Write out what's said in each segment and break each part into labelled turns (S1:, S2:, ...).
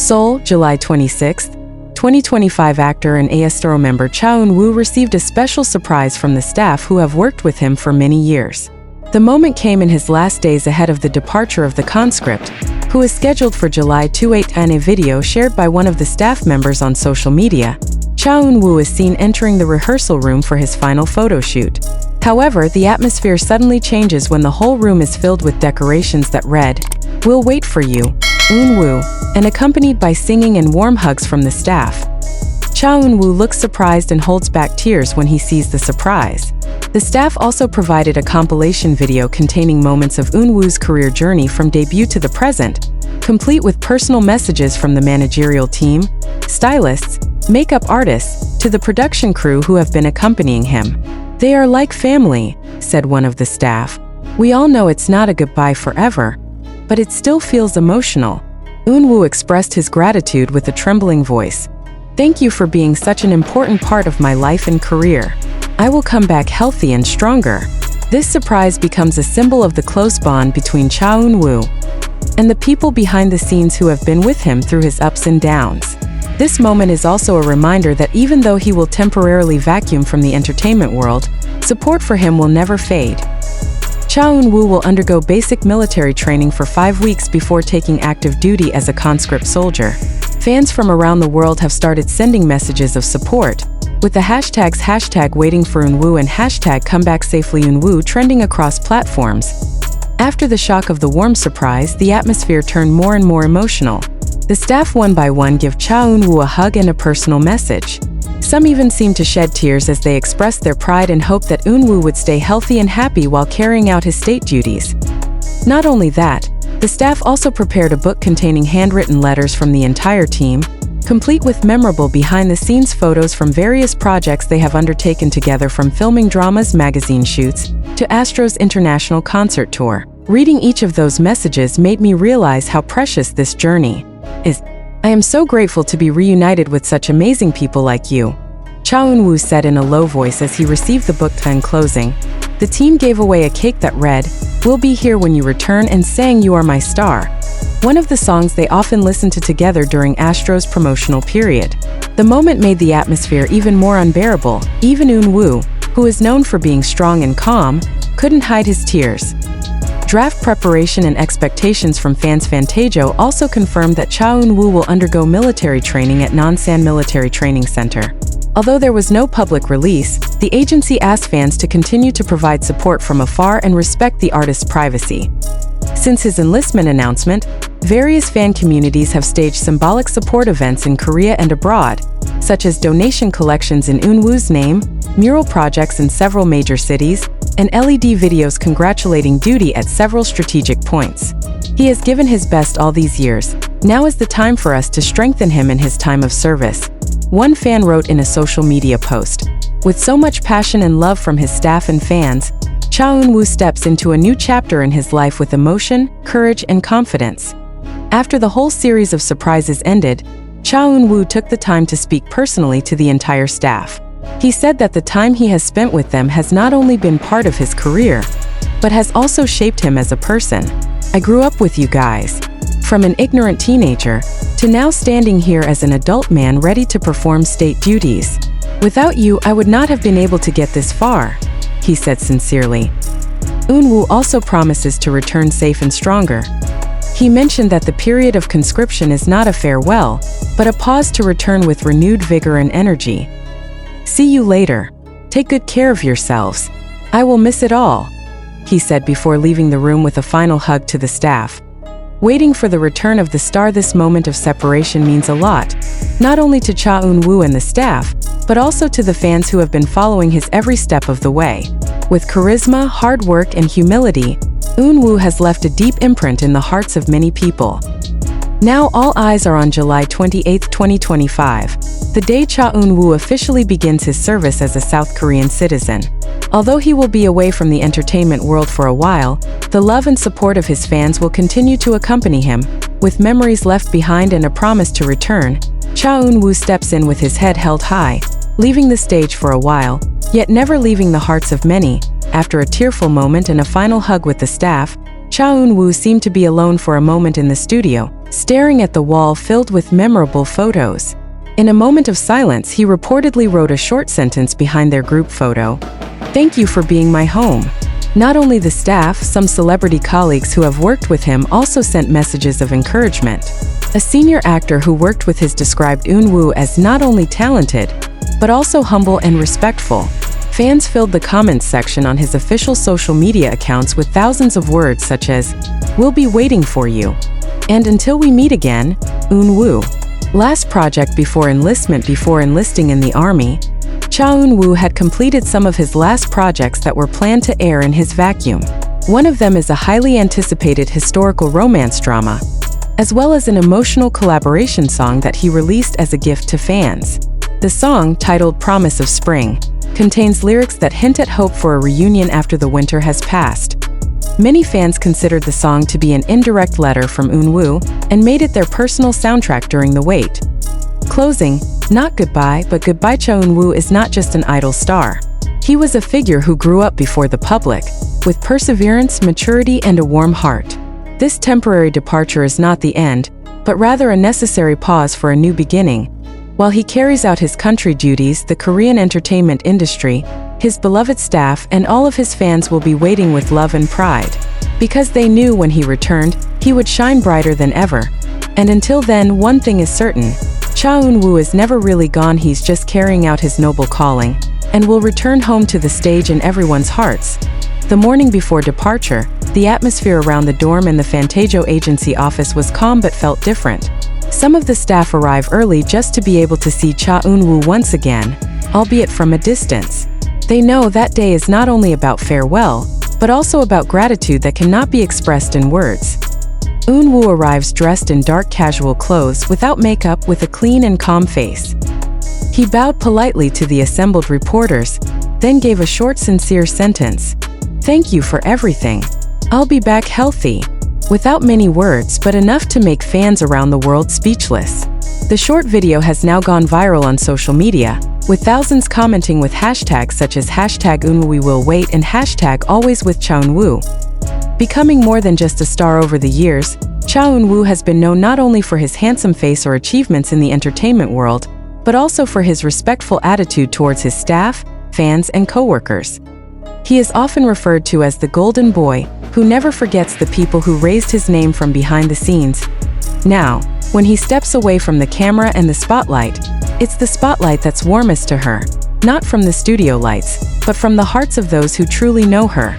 S1: Seoul, July 26, 2025. Actor and ASTRO member Cha Eun-woo received a special surprise from the staff who have worked with him for many years. The moment came in his last days ahead of the departure of the conscript, who is scheduled for July 28. In a video shared by one of the staff members on social media, Cha Eun-woo is seen entering the rehearsal room for his final photo shoot. However, the atmosphere suddenly changes when the whole room is filled with decorations that read, "We'll wait for you, Eun-woo," and accompanied by singing and warm hugs from the staff. Cha Eun-woo looks surprised and holds back tears when he sees the surprise. The staff also provided a compilation video containing moments of Eun-woo's career journey from debut to the present, complete with personal messages from the managerial team, stylists, makeup artists, to the production crew who have been accompanying him. "They are like family," said one of the staff. "We all know it's not a goodbye forever, but it still feels emotional." Eun-woo expressed his gratitude with a trembling voice. "Thank you for being such an important part of my life and career. I will come back healthy and stronger." This surprise becomes a symbol of the close bond between Cha Eun-woo and the people behind the scenes who have been with him through his ups and downs. This moment is also a reminder that even though he will temporarily vacuum from the entertainment world, support for him will never fade. Cha Eun-woo will undergo basic military training for 5 weeks before taking active duty as a conscript soldier. Fans from around the world have started sending messages of support, with the hashtags #WaitingForEunwoo and #ComeBackSafelyEunwoo trending across platforms. After the shock of the warm surprise, the atmosphere turned more and more emotional. The staff one by one give Cha Eun-woo a hug and a personal message. Some even seemed to shed tears as they expressed their pride and hope that Eun-woo would stay healthy and happy while carrying out his state duties. Not only that, the staff also prepared a book containing handwritten letters from the entire team, complete with memorable behind-the-scenes photos from various projects they have undertaken together, from filming dramas, magazine shoots, to Astro's international concert tour. Reading each of those messages made me realize how precious this journey is. "I am so grateful to be reunited with such amazing people like you," Cha Eun-woo said in a low voice as he received the book. In closing, the team gave away a cake that read, "We'll be here when you return," and sang "You Are My Star," one of the songs they often listened to together during Astro's promotional period. The moment made the atmosphere even more unbearable. Even Eun-woo, who is known for being strong and calm, couldn't hide his tears. Draft preparation and expectations from fans. Fantajo also confirmed that Cha Eun-woo will undergo military training at Nonsan Military Training Center. Although there was no public release, the agency asked fans to continue to provide support from afar and respect the artist's privacy. Since his enlistment announcement, various fan communities have staged symbolic support events in Korea and abroad, such as donation collections in Eun-woo's name, mural projects in several major cities, and LED videos congratulating duty at several strategic points. He has given his best all these years. Now is the time for us to strengthen him in his time of service, one fan wrote in a social media post. With so much passion and love from his staff and fans, Cha Eun-woo steps into a new chapter in his life with emotion, courage, and confidence. After the whole series of surprises ended, Cha Eun-woo took the time to speak personally to the entire staff. He said that the time he has spent with them has not only been part of his career, but has also shaped him as a person. "I grew up with you guys, from an ignorant teenager to now standing here as an adult man ready to perform state duties. Without you, I would not have been able to get this far," he said sincerely. Eun-woo also promises to return safe and stronger. He mentioned that the period of conscription is not a farewell, but a pause to return with renewed vigor and energy. "See you later. Take good care of yourselves. I will miss it all," he said before leaving the room with a final hug to the staff. Waiting for the return of the star. This moment of separation means a lot, not only to Cha Eun-woo and the staff, but also to the fans who have been following his every step of the way. With charisma, hard work, and humility, Eun-woo has left a deep imprint in the hearts of many people. Now all eyes are on July 28, 2025, the day Cha Eun-woo officially begins his service as a South Korean citizen. Although he will be away from the entertainment world for a while, the love and support of his fans will continue to accompany him. With memories left behind and a promise to return, Cha Eun-woo steps in with his head held high, leaving the stage for a while, yet never leaving the hearts of many. After a tearful moment and a final hug with the staff, Cha Eun-woo seemed to be alone for a moment in the studio, staring at the wall filled with memorable photos. In a moment of silence, he reportedly wrote a short sentence behind their group photo. "Thank you for being my home." Not only the staff, some celebrity colleagues who have worked with him also sent messages of encouragement. A senior actor who worked with his described Eun-woo as not only talented, but also humble and respectful. Fans filled the comments section on his official social media accounts with thousands of words such as, "We'll be waiting for you," and "Until we meet again, Eun-woo." Last project before enlistment. Before enlisting in the army, Cha Eun-woo had completed some of his last projects that were planned to air in his vacuum. One of them is a highly anticipated historical romance drama, as well as an emotional collaboration song that he released as a gift to fans. The song, titled Promise of Spring, contains lyrics that hint at hope for a reunion after the winter has passed. Many fans considered the song to be an indirect letter from Eun-woo and made it their personal soundtrack during the wait. Closing, not goodbye, but goodbye. Cha Eun-woo is not just an idol star. He was a figure who grew up before the public, with perseverance, maturity, and a warm heart. This temporary departure is not the end, but rather a necessary pause for a new beginning. While he carries out his country duties, the Korean entertainment industry, his beloved staff, and all of his fans will be waiting with love and pride. Because they knew when he returned, he would shine brighter than ever. And until then, one thing is certain: Cha Eun-woo is never really gone. He's just carrying out his noble calling, and will return home to the stage in everyone's hearts. The morning before departure, the atmosphere around the dorm and the Fantajo agency office was calm but felt different. Some of the staff arrive early just to be able to see Cha Eun-woo once again, albeit from a distance. They know that day is not only about farewell, but also about gratitude that cannot be expressed in words. Eun-woo arrives dressed in dark casual clothes without makeup, with a clean and calm face. He bowed politely to the assembled reporters, then gave a short, sincere sentence. "Thank you for everything. I'll be back healthy." Without many words, but enough to make fans around the world speechless. The short video has now gone viral on social media, with thousands commenting with hashtags such as #EunWooWeWillWait and #AlwaysWithChaEunwoo. Becoming more than just a star over the years, Cha Eun-woo has been known not only for his handsome face or achievements in the entertainment world, but also for his respectful attitude towards his staff, fans, and co-workers. He is often referred to as the Golden Boy, who never forgets the people who raised his name from behind the scenes. Now, when he steps away from the camera and the spotlight, it's the spotlight that's warmest to her, not from the studio lights, but from the hearts of those who truly know her.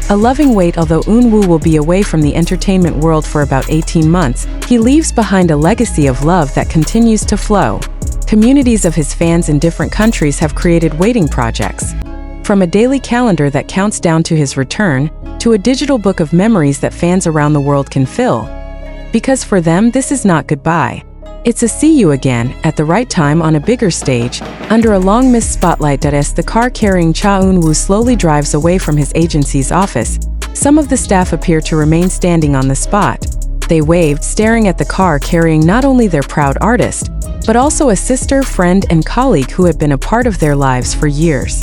S1: A loving wait. Although Eun-woo will be away from the entertainment world for about 18 months, he leaves behind a legacy of love that continues to flow. Communities of his fans in different countries have created waiting projects. From a daily calendar that counts down to his return, to a digital book of memories that fans around the world can fill. Because for them, this is not goodbye. It's a see you again, at the right time on a bigger stage, under a long-missed spotlight. As the car carrying Cha Eun-woo slowly drives away from his agency's office, some of the staff appear to remain standing on the spot. They waved, staring at the car carrying not only their proud artist, but also a sister, friend, and colleague who had been a part of their lives for years.